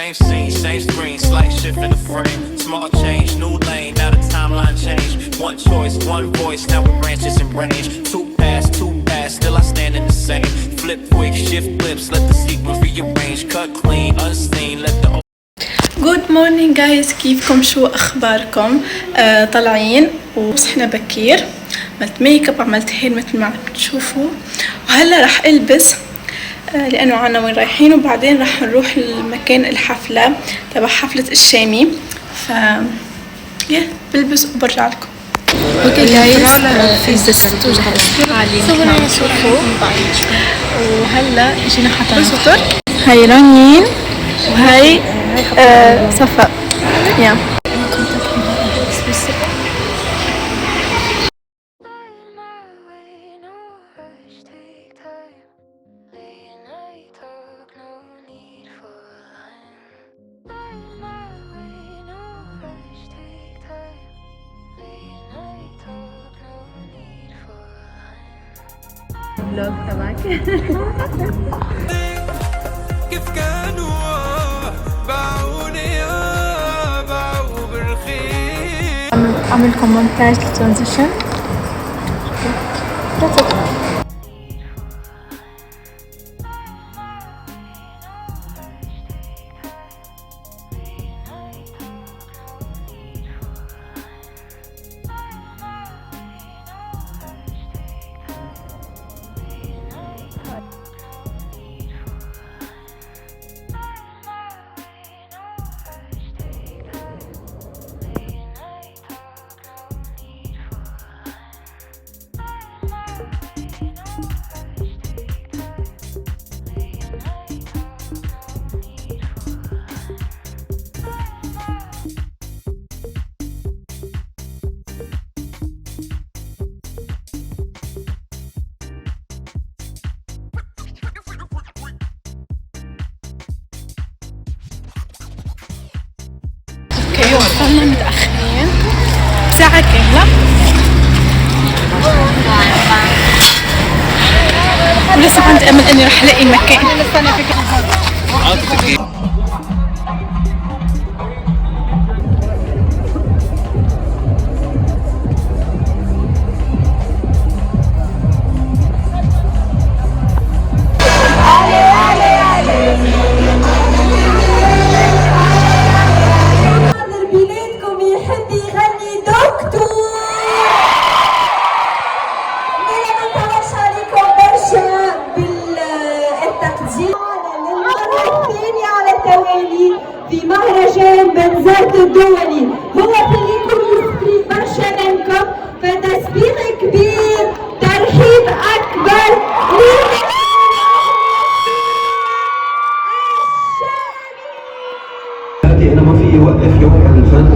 same scene, same screen, slight shift in the frame. Small change, new lane, now the timeline change. One choice, one voice, now we're branches in range. Two pass, still I stand in the same. Flip quick, shift flips, let the sequence rearrange. Cut clean, unseen, let the Good morning guys، كيفكم؟ شو اخباركم؟ طالعين وصحنا بكير، عملت ميك اب، عملت هير مثل ما عم تشوفوا، وهلا رح البس لانه عنا وين رايحين، وبعدين رح نروح لمكان الحفله تبع حفله الشامي. ف بلبس وبرجع لكم. اوكي جايز، لبست وجهزت حالي مثل ما تشوفوا، وهلا اجينا حتى هاي رنين وهي صفاء. يا vlog تبعك. كيف كانوا باعوني باعوا بالخير. اعمل مونتاج للترانزيشن. اوكي، وصلنا متأخرين ساعة كاملة، ولسه عندي امل اني رح الاقي مكان. في مهرجان بنزرت الدولي، هو خليكم يستفيد برشا منكم، فتسبيق كبير، ترحيب اكبر الشامي. انا ما في يوقف يوم عن الفن.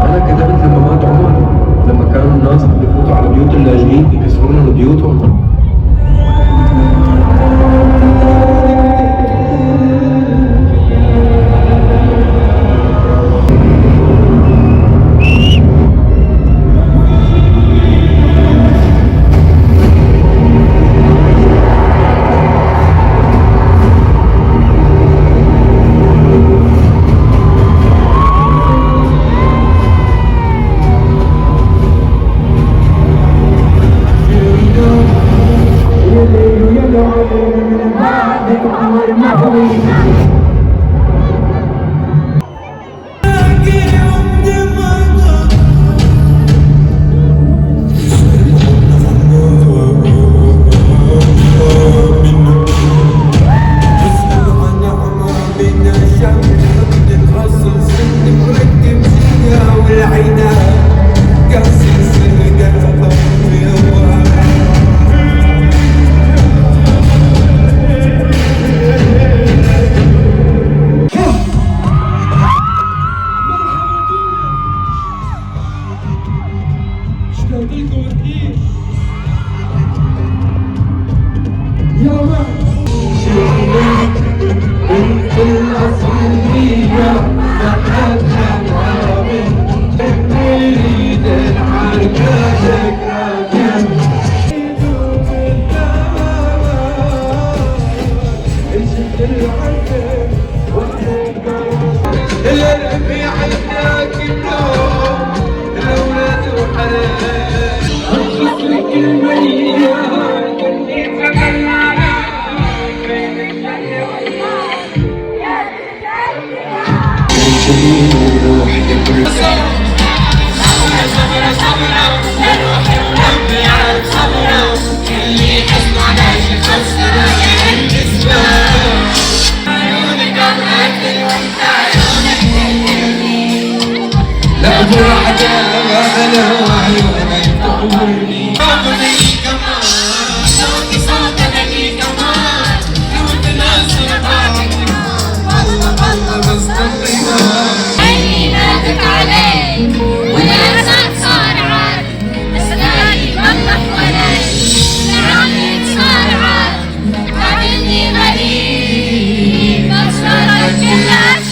انا كتبت لما مات عمر، لما كانوا الناس بيفوتوا على بيوت اللاجئين بيكسروا لهم بيوتهم. الربيع عيناك النوم الأولاد وحنان أرخص لك المليان كني تدلعنا جميل روح يا كل صبرة صبرة صبرة الروح الربي على صبرة اللي تسمع ماشي خسرة يا النسبة عيونك عمرك وانت عيونك لا فرحة غلا وعيونك تقولني صوتي كمان صوتي صوتك كمان نوت ناصر بعدك والله والله بستطيع عيني نادت عليك وناسك صار عاد بس لاقي مطرح ولاي لعنك صار عاد قابلني غريب بصرك الناس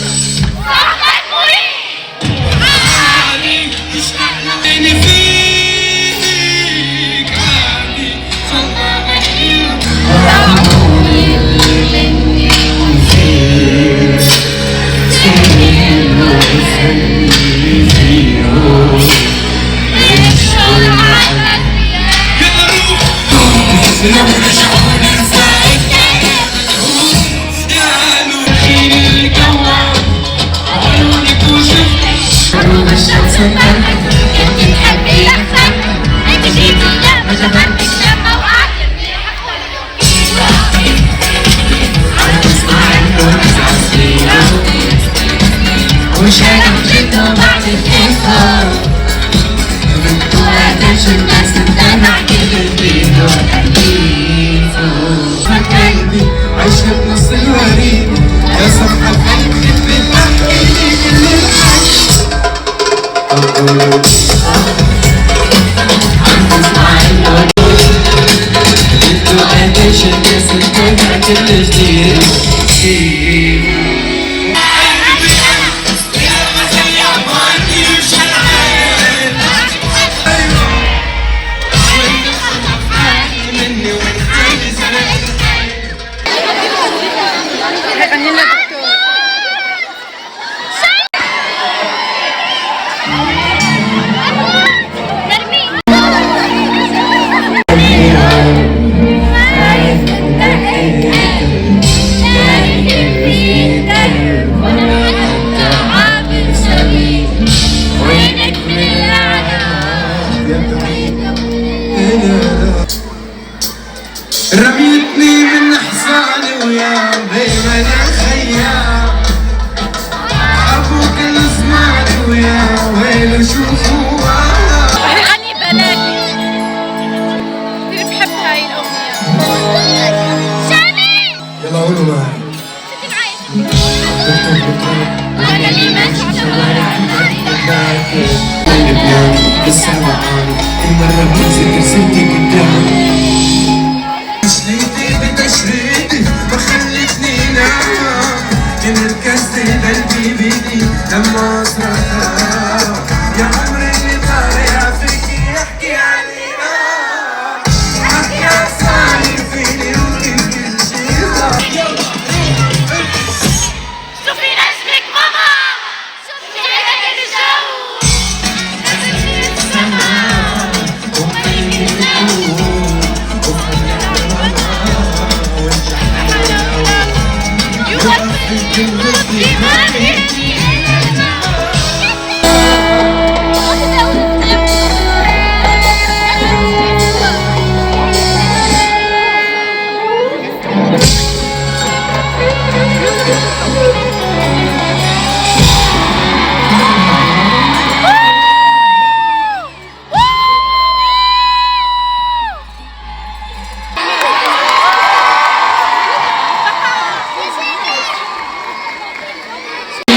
صحتك مريب عادي اشتقنا بيني فيك عادي صلى غريب رعوني مني وفيك وش هنجده بعد الكفار وقتش الناس تدمع كل الفيديو تأليفه قلبي عايشة بنص الوريد يا صفحة قلبي بتحكي لي كل الحاجة أقول عم تسمع الوجود انتو قديش الناس تدمع كل جديد رميتني من حصاني ويا بيمن الخيام ابوك الزماني ويا ويلو شوفوا غني بلاكي كثير بحب هاي الأغنية. شامي يلا قولوا معي أنا اللي ماشي شوارع لبنان بالسمعان كل مرة بنزل سنتي قدام تشريدي بتشريدي ما خلتني نام كنت كسر قلبي بيدي لما صرخت يا عمري اللي طالع فيكي يحكي علينا حكي عصاني فيني وكل شي صار شوفي نجمك ماما شوفي عينك الجو نجمك السماء وبين النور يوقف الجنود بما يهدي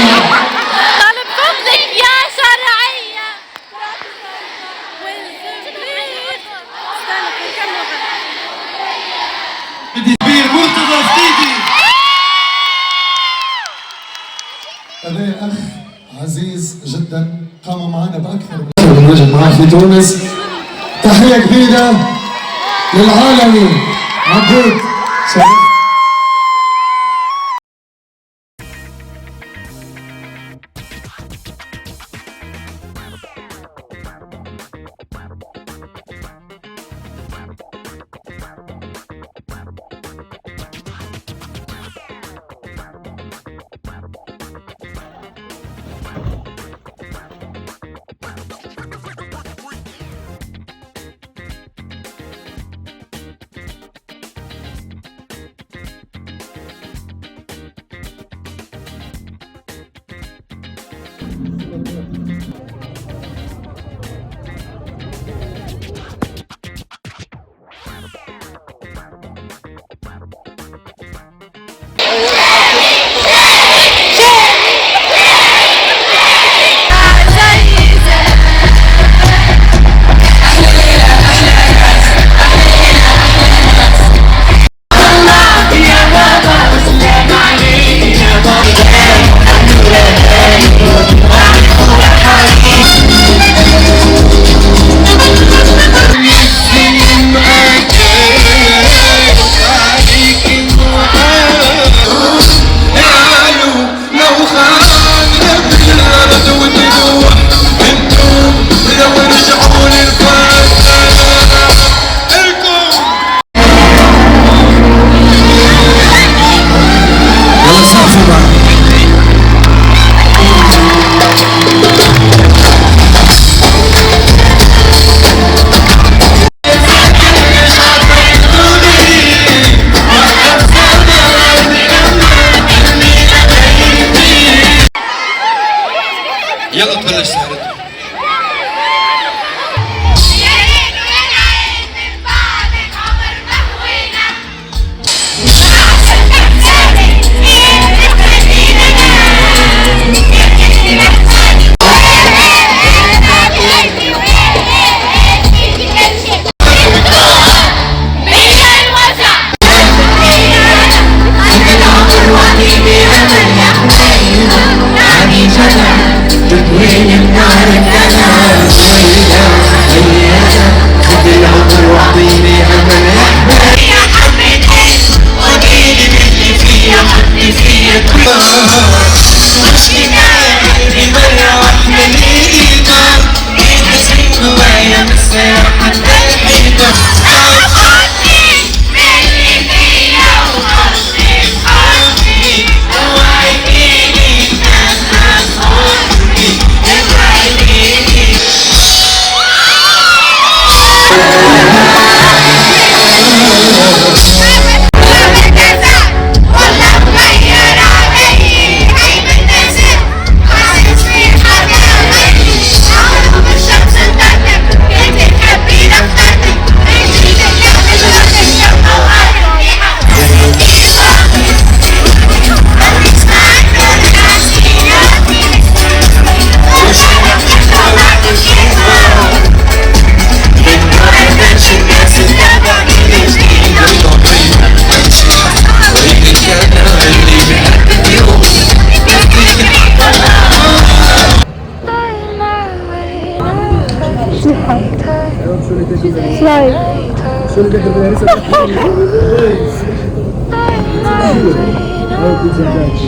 طالب فضلك يا شرعية كبير مرتضى جديدي هذا أخ عزيز جدا قام معنا بأكثر من وجد معاه في تونس. تحية كبيرة للعالمي عبود شرف. يلا تبلش سهرتنا. Slide.